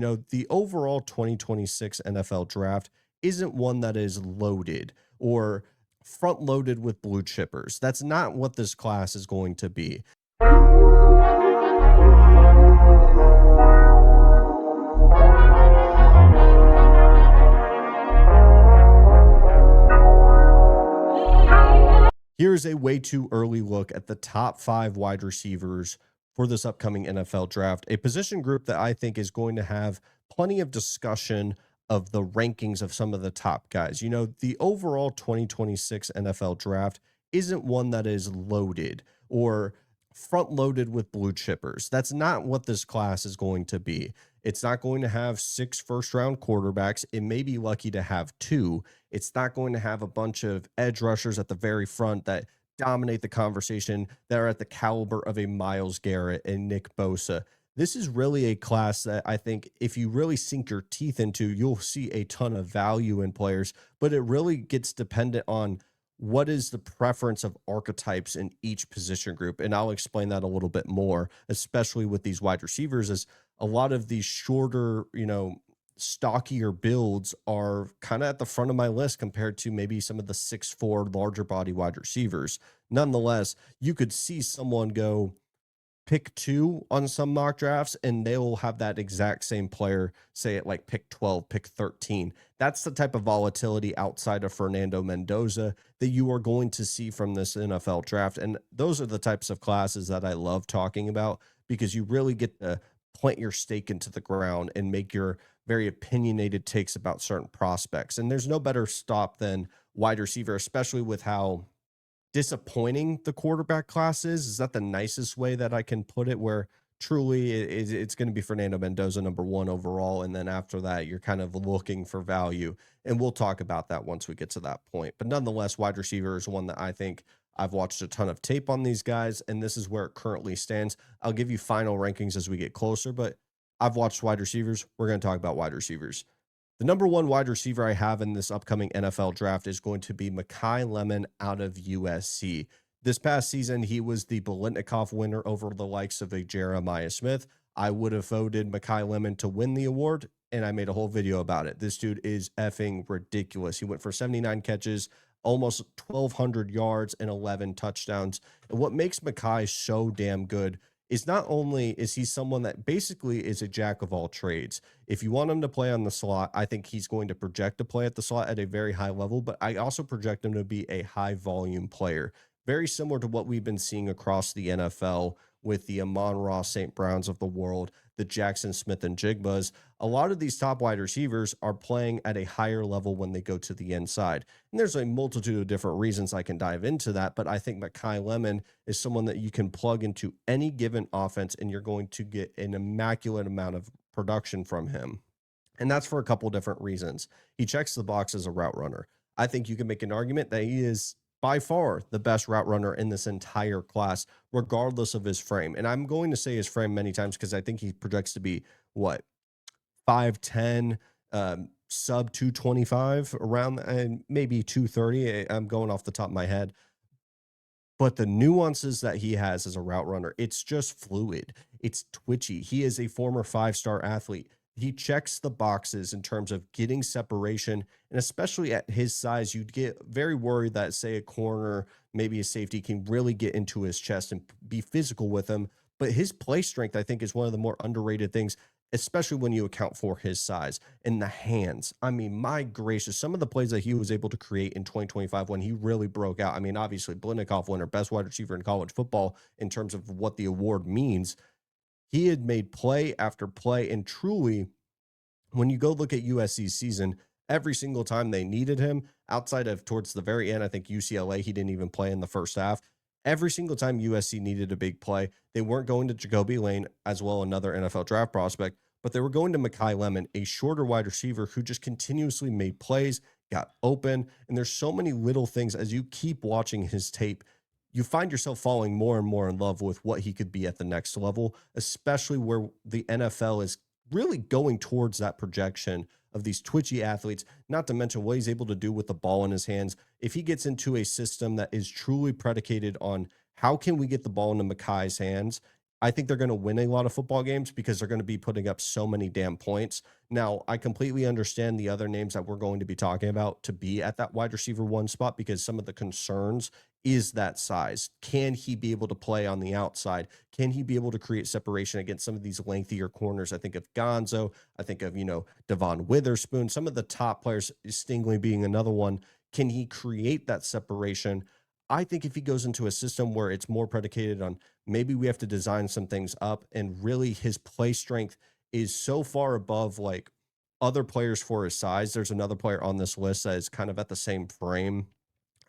The overall 2026 NFL draft isn't one that is loaded or front loaded with blue chippers. That's not what this class is going to be. Here's a way too early look at the top 5 wide receivers for this upcoming NFL draft, a position group that I think is going to have plenty of discussion of the rankings of some of the top guys. The overall 2026 NFL draft isn't one that is loaded or front loaded with blue chippers. That's not what this class is going to be. It's not going to have 6 first-round quarterbacks. It may be lucky to have 2. It's not going to have a bunch of edge rushers at the very front that dominate the conversation, that are at the caliber of a Myles Garrett and Nick Bosa. This is really a class that I think if you really sink your teeth into, you'll see a ton of value in players, but it really gets dependent on what is the preference of archetypes in each position group. And I'll explain that a little bit more, especially with these wide receivers, as a lot of these shorter, stockier builds are kind of at the front of my list compared to maybe some of the 6'4" larger body wide receivers. Nonetheless, you could see someone go pick 2 on some mock drafts, and they will have that exact same player, say at like pick 12, pick 13. That's the type of volatility outside of Fernando Mendoza that you are going to see from this NFL draft. And those are the types of classes that I love talking about, because you really get to plant your stake into the ground and make your very opinionated takes about certain prospects. And there's no better stop than wide receiver, especially with how disappointing the quarterback class is. Is that the nicest way that I can put it? Where truly it's going to be Fernando Mendoza number 1 overall, and then after that you're kind of looking for value, and we'll talk about that once we get to that point. But nonetheless, wide receiver is one that I think I've watched a ton of tape on these guys, and this is where it currently stands. I'll give you final rankings as we get closer, but I've watched wide receivers. We're going to talk about wide receivers. The number 1 wide receiver I have in this upcoming NFL draft is going to be Makai Lemon out of USC. This past season, he was the Bolitnikoff winner over the likes of a Jeremiah Smith. I would have voted Makai Lemon to win the award, and I made a whole video about it. This dude is effing ridiculous. He went for 79 catches, almost 1,200 yards, and 11 touchdowns. And what makes Makai so damn good is not only is he someone that basically is a jack of all trades. If you want him to play on the slot, I think he's going to project to play at the slot at a very high level, but I also project him to be a high volume player, very similar to what we've been seeing across the NFL with the Amon-Ra St. Browns of the world, the Jackson Smith and Jigbas. A lot of these top wide receivers are playing at a higher level when they go to the inside. And there's a multitude of different reasons I can dive into that, but I think Makai Lemon is someone that you can plug into any given offense, and you're going to get an immaculate amount of production from him. And that's for a couple different reasons. He checks the box as a route runner. I think you can make an argument that he is by far the best route runner in this entire class, regardless of his frame. And I'm going to say his frame many times because I think he projects to be, 5'10", sub 225, around, and maybe 230. I'm going off the top of my head. But the nuances that he has as a route runner, it's just fluid. It's twitchy. He is a former 5-star athlete. He checks the boxes in terms of getting separation, and especially at his size, you'd get very worried that, say, a corner, maybe a safety, can really get into his chest and be physical with him. But his play strength, I think, is one of the more underrated things, especially when you account for his size and the hands. I mean, my gracious, some of the plays that he was able to create in 2025 when he really broke out. I mean, obviously, Blitnikoff winner, best wide receiver in college football in terms of what the award means. He had made play after play, and truly, when you go look at USC's season, every single time they needed him, outside of towards the very end, I think UCLA, he didn't even play in the first half. Every single time USC needed a big play, they weren't going to Jacoby Lane, as well another NFL draft prospect, but they were going to Makai Lemon, a shorter wide receiver who just continuously made plays, got open, and there's so many little things as you keep watching his tape. You find yourself falling more and more in love with what he could be at the next level, especially where the NFL is really going towards that projection of these twitchy athletes, not to mention what he's able to do with the ball in his hands. If he gets into a system that is truly predicated on how can we get the ball into Makai's hands I think they're going to win a lot of football games because they're going to be putting up so many damn points. Now, I completely understand the other names that we're going to be talking about to be at that wide receiver one spot because some of the concerns is that size. Can he be able to play on the outside? Can he be able to create separation against some of these lengthier corners? I think of Gonzo. I think of, Devon Witherspoon, some of the top players, Stingley being another one. Can he create that separation? I think if he goes into a system where it's more predicated on maybe we have to design some things up and really his play strength is so far above like other players for his size. There's another player on this list that is kind of at the same frame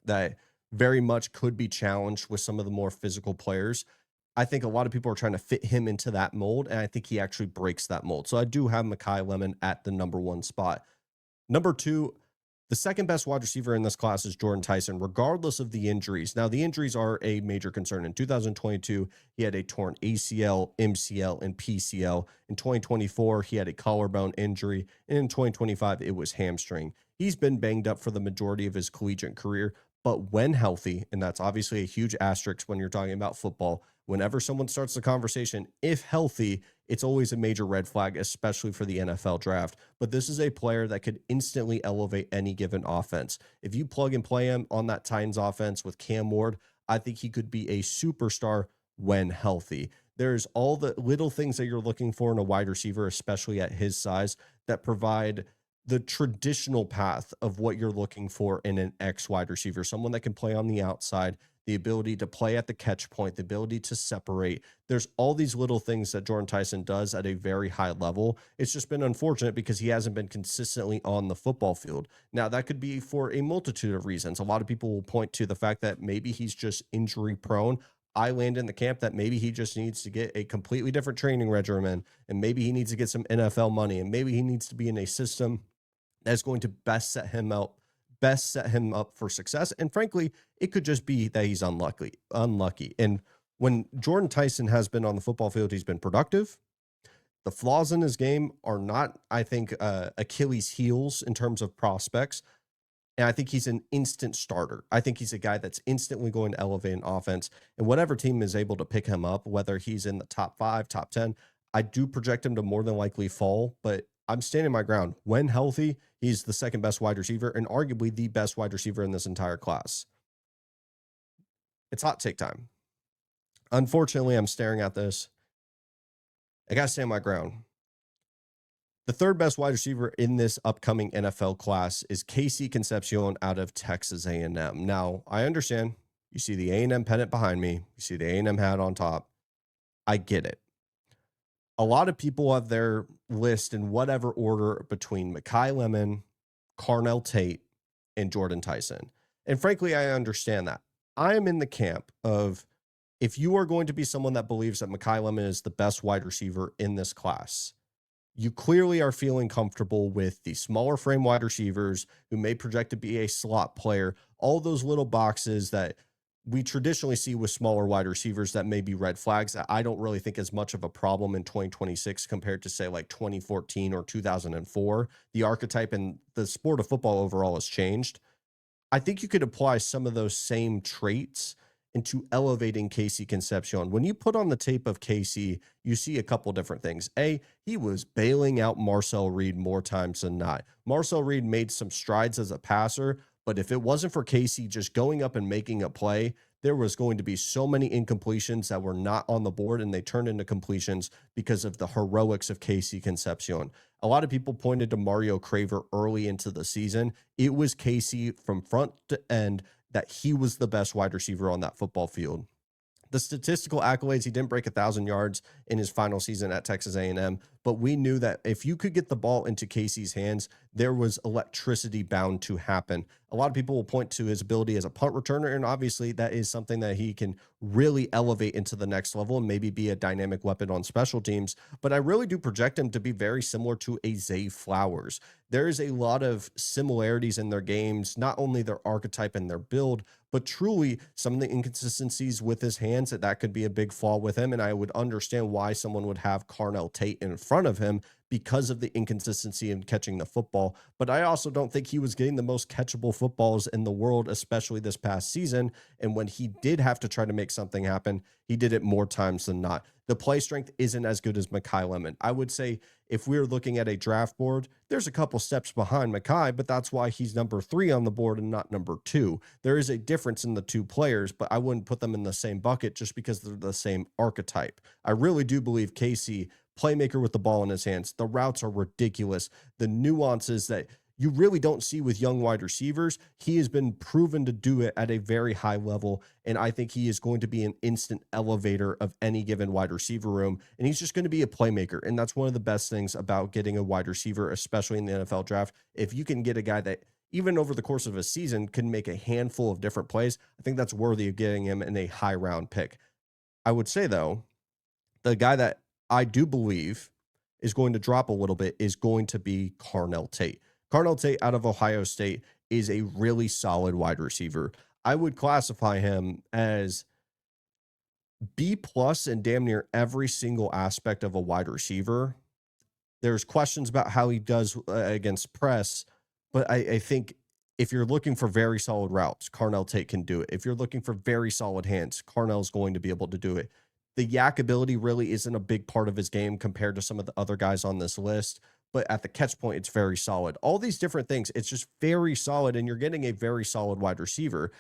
that very much could be challenged with some of the more physical players. I think a lot of people are trying to fit him into that mold, and I think he actually breaks that mold. So I do have Makai Lemon at the number one spot. Number two, the second best wide receiver in this class is Jordan Tyson, regardless of the injuries. Now, the injuries are a major concern. In 2022, he had a torn ACL, MCL, and PCL. In 2024, he had a collarbone injury. And in 2025, it was hamstring. He's been banged up for the majority of his collegiate career, but when healthy, and that's obviously a huge asterisk when you're talking about football, whenever someone starts the conversation, if healthy, it's always a major red flag, especially for the NFL draft. But this is a player that could instantly elevate any given offense. If you plug and play him on that Titans offense with Cam Ward, I think he could be a superstar when healthy. There's all the little things that you're looking for in a wide receiver, especially at his size, that provide the traditional path of what you're looking for in an X wide receiver, someone that can play on the outside, the ability to play at the catch point, the ability to separate. There's all these little things that Jordan Tyson does at a very high level. It's just been unfortunate because he hasn't been consistently on the football field. Now, that could be for a multitude of reasons. A lot of people will point to the fact that maybe he's just injury prone. I land in the camp that maybe he just needs to get a completely different training regimen, and maybe he needs to get some NFL money, and maybe he needs to be in a system that's going to best set him up for success. And frankly, it could just be that he's unlucky. And when Jordan Tyson has been on the football field, he's been productive. The flaws in his game are not, I think, Achilles' heels in terms of prospects. And I think he's an instant starter. I think he's a guy that's instantly going to elevate an offense. And whatever team is able to pick him up, whether he's in the top 5, top 10, I do project him to more than likely fall. But I'm standing my ground. When healthy, he's the second best wide receiver and arguably the best wide receiver in this entire class. It's hot take time. Unfortunately, I'm staring at this. I got to stand my ground. The third best wide receiver in this upcoming NFL class is Casey Concepcion out of Texas A&M. Now, I understand. You see the A&M pennant behind me. You see the A&M hat on top. I get it. A lot of people have their list in whatever order between Makai Lemon, Carnell Tate, and Jordan Tyson. And frankly, I understand that. I am in the camp of if you are going to be someone that believes that Makai Lemon is the best wide receiver in this class, you clearly are feeling comfortable with the smaller frame wide receivers who may project to be a slot player, all those little boxes that we traditionally see with smaller wide receivers that may be red flags that I don't really think is much of a problem in 2026 compared to say like 2014 or 2004. The archetype and the sport of football overall has changed. I think you could apply some of those same traits into elevating Casey Concepcion. When you put on the tape of Casey, you see a couple different things. A, he was bailing out Marcel Reed more times than not. Marcel Reed made some strides as a passer, but if it wasn't for Casey just going up and making a play, there was going to be so many incompletions that were not on the board, and they turned into completions because of the heroics of Casey Concepcion. A lot of people pointed to Mario Craver early into the season. It was Casey from front to end that he was the best wide receiver on that football field. The statistical accolades, he didn't break 1,000 yards in his final season at Texas A&M, but we knew that if you could get the ball into Casey's hands, there was electricity bound to happen. A lot of people will point to his ability as a punt returner, and obviously that is something that he can really elevate into the next level and maybe be a dynamic weapon on special teams. But I really do project him to be very similar to a Zay Flowers. There is a lot of similarities in their games, not only their archetype and their build, but truly some of the inconsistencies with his hands that could be a big flaw with him. And I would understand why someone would have Carnell Tate in front of him because of the inconsistency in catching the football. But I also don't think he was getting the most catchable footballs in the world, especially this past season. And when he did have to try to make something happen, he did it more times than not. The play strength isn't as good as Mekhi Lemon. I would say if we're looking at a draft board, there's a couple steps behind Mekhi, but that's why he's number 3 on the board and not number 2. There is a difference in the two players, but I wouldn't put them in the same bucket just because they're the same archetype. I really do believe Casey, playmaker with the ball in his hands. The routes are ridiculous. The nuances that you really don't see with young wide receivers, he has been proven to do it at a very high level. And I think he is going to be an instant elevator of any given wide receiver room. And he's just going to be a playmaker. And that's one of the best things about getting a wide receiver, especially in the NFL draft. If you can get a guy that even over the course of a season can make a handful of different plays, I think that's worthy of getting him in a high round pick. I would say, though, the guy that I do believe is going to drop a little bit is going to be Carnell Tate. Carnell Tate out of Ohio State is a really solid wide receiver. I would classify him as B plus in damn near every single aspect of a wide receiver. There's questions about how he does against press, but I think if you're looking for very solid routes, Carnell Tate can do it. If you're looking for very solid hands, Carnell's going to be able to do it. The yak ability really isn't a big part of his game compared to some of the other guys on this list, but at the catch point, it's very solid. All these different things, it's just very solid, and you're getting a very solid wide receiver.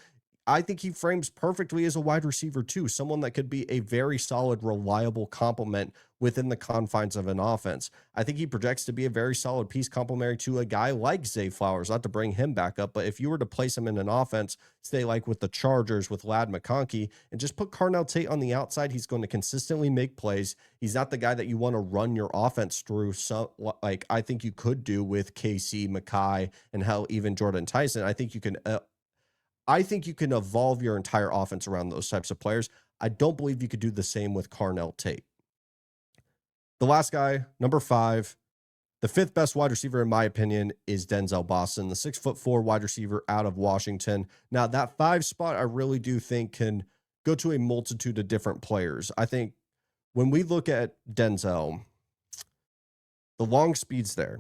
I think he frames perfectly as a wide receiver too, someone that could be a very solid, reliable complement within the confines of an offense. I think he projects to be a very solid piece complementary to a guy like Zay Flowers, not to bring him back up, but if you were to place him in an offense, say like with the Chargers with Ladd McConkey, and just put Carnell Tate on the outside, he's going to consistently make plays. He's not the guy that you want to run your offense through. So like I think you could do with KC, Mekhi, and hell, even Jordan Tyson. I think you can evolve your entire offense around those types of players. I don't believe you could do the same with Carnell Tate. The last guy, number 5, the 5th best wide receiver, in my opinion, is Denzel Boston, the 6'4" wide receiver out of Washington. Now, that 5 spot, I really do think can go to a multitude of different players. I think when we look at Denzel, the long speed's there.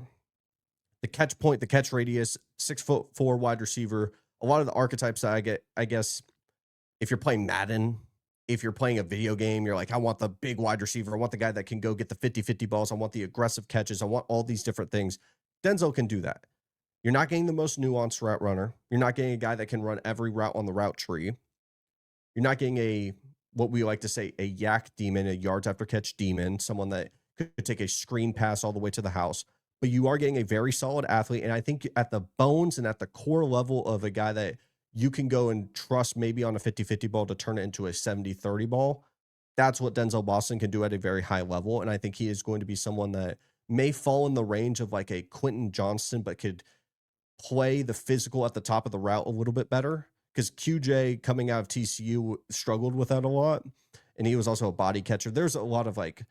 The catch point, the catch radius, 6'4" wide receiver. A lot of the archetypes that I get, I guess, if you're playing Madden, if you're playing a video game, you're like, I want the big wide receiver. I want the guy that can go get the 50-50 balls. I want the aggressive catches. I want all these different things. Denzel can do that. You're not getting the most nuanced route runner. You're not getting a guy that can run every route on the route tree. You're not getting what we like to say, a yak demon, a yards after catch demon, someone that could take a screen pass all the way to the house. But you are getting a very solid athlete. And I think at the bones and at the core level of a guy that you can go and trust maybe on a 50-50 ball to turn it into a 70-30 ball, that's what Denzel Boston can do at a very high level. And I think he is going to be someone that may fall in the range of like a Quentin Johnston, but could play the physical at the top of the route a little bit better. Because QJ coming out of TCU struggled with that a lot. And he was also a body catcher. There's a lot of like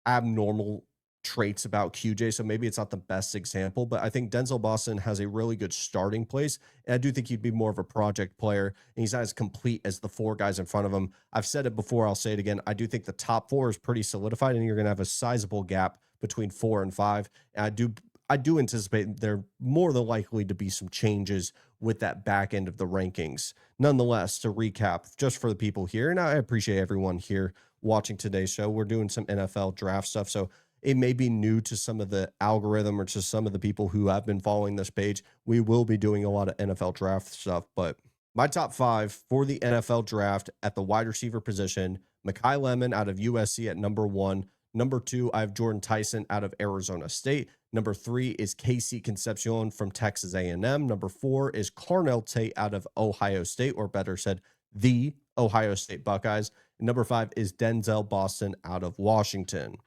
abnormal traits about QJ, so maybe it's not the best example, but I think Denzel Boston has a really good starting place, and I do think he'd be more of a project player, and he's not as complete as the 4 guys in front of him. I've said it before, I'll say it again. I do think the top 4 is pretty solidified, and you're going to have a sizable gap between 4 and 5, and I do anticipate there more than likely to be some changes with that back end of the rankings. Nonetheless, to recap, just for the people here, and I appreciate everyone here watching today's show, we're doing some NFL draft stuff, so it may be new to some of the algorithm or to some of the people who have been following this page. We will be doing a lot of NFL draft stuff, but my top 5 for the NFL draft at the wide receiver position, Mekhi Lemon out of USC at number 1. Number 2, I have Jordan Tyson out of Arizona State. Number 3 is Casey Concepcion from Texas A&M. Number 4 is Carnell Tate out of Ohio State, or better said, the Ohio State Buckeyes. And number 5 is Denzel Boston out of Washington.